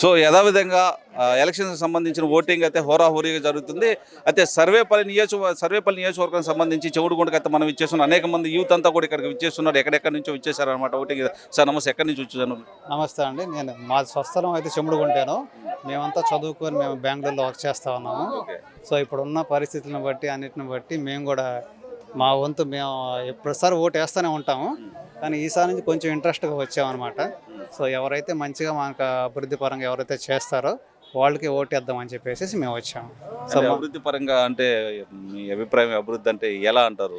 So యథావిధంగా ఎలక్షన్కి సంబంధించిన voting అయితే హోరాహోరీగా జరుగుతుంది. అయితే సర్వేపల్లి నియోజకవర్గానికి సంబంధించి చెవుడుగుంటకి అయితే మనం ఇచ్చేస్తున్నాం. అనేక మంది యూత్ అంతా కూడా ఇక్కడికి ఇచ్చేస్తున్నారు. ఎక్కడెక్కడి నుంచో ఇచ్చేసారనమాట ఓటింగ్. సార్ నమస్తే, ఎక్కడి నుంచి వచ్చాను? నమస్తే అండి, మా స్వస్థలం అయితే చెముడుగుంటాను. మేమంతా చదువుకొని మేము బెంగళూరులో వర్క్ చేస్తూ ఉన్నాము. సో ఇప్పుడున్న పరిస్థితులను బట్టి అన్నిటిని బట్టి మేము కూడా మా వంతు మేము ఎప్పుడుసారి ఓటు వేస్తూనే ఉంటాము. కానీ ఈసారి నుంచి కొంచెం ఇంట్రెస్ట్గా వచ్చామన్నమాట. సో ఎవరైతే మంచిగా మనకు అభివృద్ధి పరంగా ఎవరైతే చేస్తారో వాళ్ళకి ఓటు వేద్దామని చెప్పేసి మేము వచ్చాము. సో అభివృద్ధి పరంగా అంటే మీ అభిప్రాయం, అభివృద్ధి అంటే ఎలా అంటారు?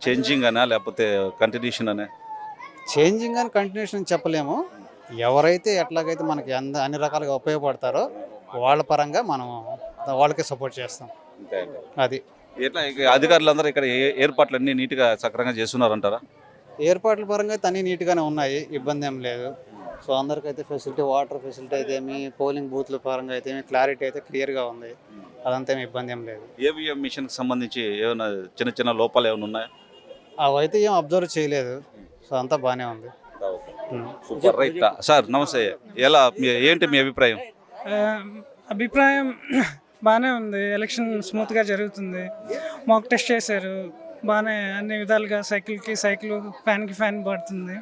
చేంజింగ్ అనా లేకపోతే కంటిన్యూషన్ అనే? చేంజింగ్ అని కంటిన్యూషన్ చెప్పలేము. ఎవరైతే ఎట్లాగైతే మనకి అన్ని రకాలుగా ఉపయోగపడతారో వాళ్ళ పరంగా మనం వాళ్ళకే సపోర్ట్ చేస్తాం. అది ఎట్లా అధికారులందరూ ఇక్కడ ఏర్పాట్లు అన్ని నీట్గా సక్రంగా చేస్తున్నారంటారా? ఏర్పాట్ల పరంగా అయితే అన్ని నీట్గానే ఉన్నాయి, ఇబ్బంది ఏం లేదు. సో అందరికైతే ఫెసిలిటీ, వాటర్ ఫెసిలిటీ అయితే ఏమి, పోలింగ్ బూత్ల పరంగా అయితే ఏమి, క్లారిటీ అయితే క్లియర్గా ఉంది. అదంతా ఏమి ఇబ్బంది ఏం లేదు. ఏవిఎం మిషన్కి సంబంధించి ఏమైనా చిన్న చిన్న లోపాలు ఏమైనా ఉన్నాయా? అవైతే ఏం అబ్జర్వ్ చేయలేదు. సో అంతా బాగానే ఉంది. Super, right. సార్ నమస్తే, ఎలా ఏంటి మీ అభిప్రాయం? అభిప్రాయం బాగానే ఉంది. ఎలక్షన్ స్మూత్గా జరుగుతుంది. మాక్ టెస్ట్ చేశారు బాగానే, అన్ని విధాలుగా సైకిల్కి సైకిల్, ఫ్యాన్కి ఫ్యాన్ పడుతుంది.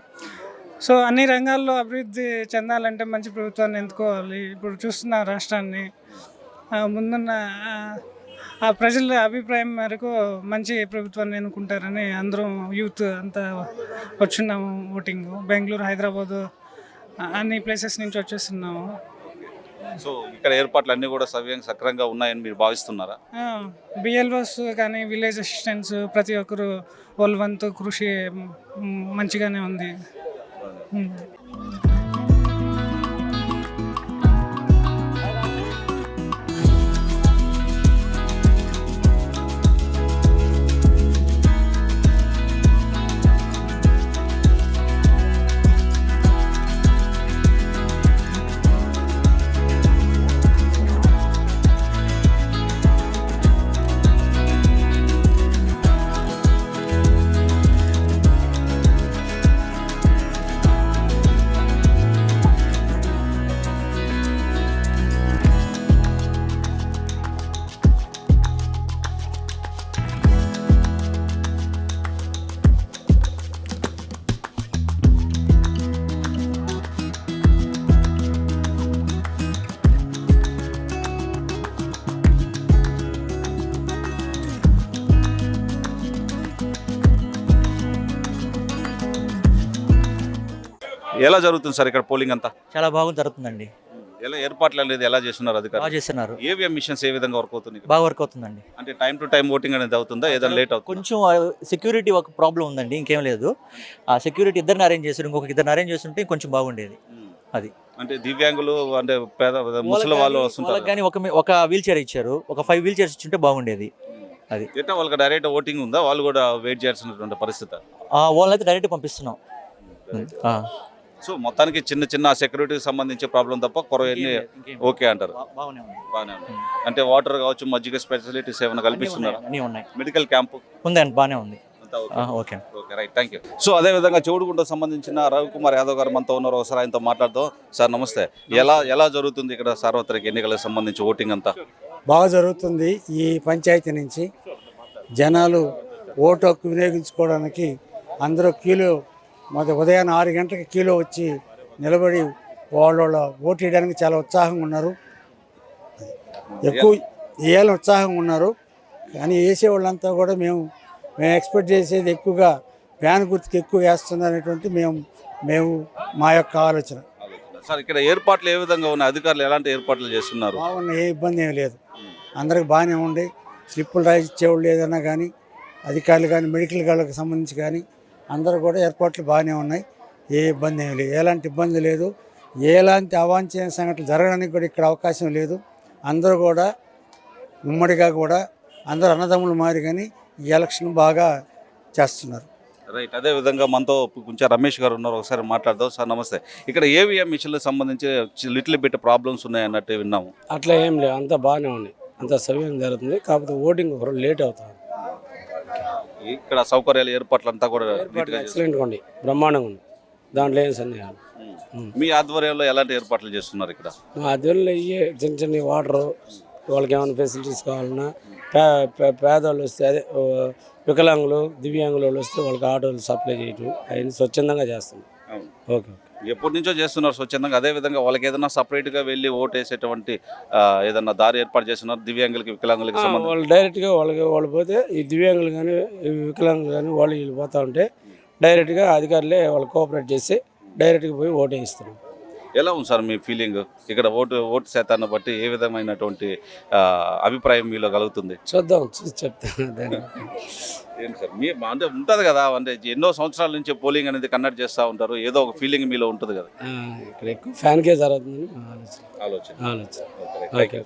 సో అన్ని రంగాల్లో అభివృద్ధి చెందాలంటే మంచి ప్రభుత్వాన్ని ఎన్నుకోవాలి. ఇప్పుడు చూస్తున్న రాష్ట్రాన్ని ముందున్న ఆ ప్రజల అభిప్రాయం మేరకు మంచి ప్రభుత్వాన్ని ఎన్నుకుంటారని అందరం యూత్ అంతా వచ్చున్నాము. ఓటింగ్ బెంగళూరు, హైదరాబాదు అన్ని ప్లేసెస్ నుంచి వచ్చేస్తున్నాము. సో ఇక్కడ ఏర్పాట్లు అన్నీ కూడా సక్రంగా ఉన్నాయని మీరు భావిస్తున్నారా? బిఎల్ఓస్ కానీ విలేజ్ అసిస్టెంట్స్ ప్రతి ఒక్కరు వాళ్ళ వంతు కృషి మంచిగానే ఉంది. ఎలా జరుగుతుంది సార్ ఇక్కడ పోలింగ్ అంతా? చాలా బాగా జరుగుతుందండి. ఎలా ఏర్పాట్లు అనేది ఎలా చేస్తున్నారు అధికారులు? బాగా చేస్తున్నారు. ఏవిఎం మిషన్స్ ఏ విధంగా వర్క్ అవుతుంది? బాగా వర్క్ అవుతుందండి. అంటే టైం టు టైం ఓటింగ్ అనేది అవుతుందా, ఏదైనా లేట్ అవుతుంది? కొంచెం సెక్యూరిటీ ఒక ప్రాబ్లం ఉందండి, ఇంకేం లేదు. ఆ సెక్యూరిటీ ఇద్దరిని అరేంజ్ చేశారు, ఇద్దరిని అరేంజ్ చేస్తుంటే కొంచెం బాగుండేది. అది అంటే దివ్యాంగులు అంటే పేద ముసలి వాళ్ళు వస్తుంటారు కానీ ఒక వీల్ చైర్ ఇచ్చారు, ఒక 5 వీల్ చైర్స్ ఇచ్చుంటే బాగుండేది. అది ఎట్లా వాళ్ళకి డైరెక్ట్ ఓటింగ్ ఉందా, వాళ్ళు కూడా వెయిట్ చేయాల్సినటువంటి పరిస్థితి? వాళ్ళైతే డైరెక్ట్ పంపిస్తున్నాం. సో మొత్తానికి చిన్న చిన్న సెక్యూరిటీకి సంబంధించి ప్రాబ్లం తప్ప కొరవన్నీ ఓకే అంటారు? బాగానే ఉంది. అంటే వాటర్ కావచ్చు, మజ్జిగ ఫెసిలిటీస్ ఏమైనా కల్పిస్తున్నారు? అన్నీ ఉన్నాయి. మెడికల్ క్యాంపు ఉందండి, బాగానే ఉంది. Okay okay, right, thank you. So అదేవిధంగా చెవుడుగుంటకు సంబంధించిన రవికుమార్ యాదవ్ గారు మనతో ఉన్నారు. ఒకసారి ఆయనతో మాట్లాడదాం. సార్ నమస్తే, ఎలా జరుగుతుంది ఇక్కడ సార్వత్రిక ఎన్నికలకు సంబంధించి ఓటింగ్ అంతా? బాగా జరుగుతుంది. ఈ పంచాయతీ నుంచి జనాలు ఓటు హక్కు వినియోగించుకోవడానికి అందరూ క్యూలో, ఉదయాన్నే 6 గంటలకి క్యూలో వచ్చి నిలబడి వాళ్ళ ఓటు వేయడానికి చాలా ఉత్సాహంగా ఉన్నారు. ఎక్కువ వేయాలని ఉత్సాహంగా ఉన్నారు. కానీ వేసేవాళ్ళంతా కూడా మేము ఎక్స్పెక్ట్ చేసేది ఎక్కువగా ఫ్యాన్ గుర్తుకి ఎక్కువ వేస్తున్నారు అనేటువంటి మేము మా యొక్క ఆలోచన. సార్ ఇక్కడ ఏర్పాట్లు ఏ విధంగా ఉన్నాయి? అధికారులు ఎలాంటి ఏర్పాట్లు చేస్తున్నారు? బాగున్నాయి, ఏ ఇబ్బంది ఏమి లేదు. అందరికి బాగానే ఉండి స్లిప్పులు రాయించేవాళ్ళు ఏదన్నా కానీ, అధికారులు కానీ, మెడికల్ వాళ్ళకి సంబంధించి కానీ అందరూ కూడా ఏర్పాట్లు బాగానే ఉన్నాయి. ఏ ఇబ్బంది ఏమి లేదు, ఎలాంటి ఇబ్బంది లేదు. ఎలాంటి అవాంఛనీయ సంఘటనలు జరగడానికి కూడా ఇక్కడ అవకాశం లేదు. అందరూ కూడా ఉమ్మడిగా కూడా అందరూ అన్నదమ్ములు మారి కానీ ఈ ఎలక్షన్ బాగా చేస్తున్నారు. రైట్, అదే విధంగా మనతో కొంచెం రమేష్ గారు ఉన్నారు. ఒకసారి మాట్లాడదాం. సార్ నమస్తే, ఇక్కడ ఏవిఎం మిషన్లకు సంబంధించి లిటిల్ బిట్ ప్రాబ్లమ్స్ ఉన్నాయి అన్నట్టు విన్నాము. అట్లా ఏం లేదు, అంతా బాగానే ఉన్నాయి, అంతా సవ్యంగా జరుగుతుంది. కాకపోతే ఓటింగ్ ఒక లేట్ అవుతుంది. ఇక్కడ సౌకర్యాలు ఏర్పాట్లు అంతా కూడా ఎక్సలెంట్గా ఉంది, బ్రహ్మాండంగా ఉంది. దాంట్లో ఏం సందేహాలు. మీ ఆధ్వర్యంలో ఎలాంటి ఏర్పాట్లు చేస్తున్నారు ఇక్కడ? మా ఆధ్వర్యంలో ఇయ్యే చిన్న చిన్న వాటరు, వాళ్ళకి ఏమైనా ఫెసిలిటీస్ కావాలన్నా, పేదవాళ్ళు వస్తే అదే వికలాంగులు దివ్యాంగులు వాళ్ళు వస్తే వాళ్ళకి ఆటోలు సప్లై చేయటం అవన్నీ స్వచ్ఛందంగా చేస్తున్నాం. ఓకే. ఎప్పటి నుంచో చేస్తున్నారు స్వచ్ఛందంగా. అదే విధంగా వాళ్ళకి ఏదైనా సపరేట్గా వెళ్ళి ఓటు వేసేటువంటి ఏదన్నా దారి ఏర్పాటు చేస్తున్నారు దివ్యాంగులకి వికలాంగులకి సంబంధించి? వాళ్ళు డైరెక్ట్గా వాళ్ళు పోతే ఈ దివ్యాంగులు కానీ వికలాంగులు కానీ వాళ్ళు వీళ్ళు పోతూ ఉంటే డైరెక్ట్గా అధికారులే వాళ్ళు కోఆపరేట్ చేసి డైరెక్ట్గా పోయి ఓటు వేయిస్తున్నాం. ఎలా ఉంది సార్ మీ ఫీలింగ్? ఇక్కడ ఓటు శాతాన్ని బట్టి ఏ విధమైనటువంటి అభిప్రాయం మీలో కలుగుతుంది? చూద్దాం, చూసి చెప్తాను దాన్ని. ఏంటి సార్ మీ అంటే ఉంటుంది కదా, అంటే ఎన్నో సంవత్సరాల నుంచి పోలింగ్ అనేది కండక్ట్ చేస్తూ ఉంటారు, ఏదో ఒక ఫీలింగ్ మీలో ఉంటుంది కదా? ఇక్కడ ఎక్కువ ఫ్యాన్కే జరుగుతుందని ఆలోచన. ఆలోచన. ఓకే.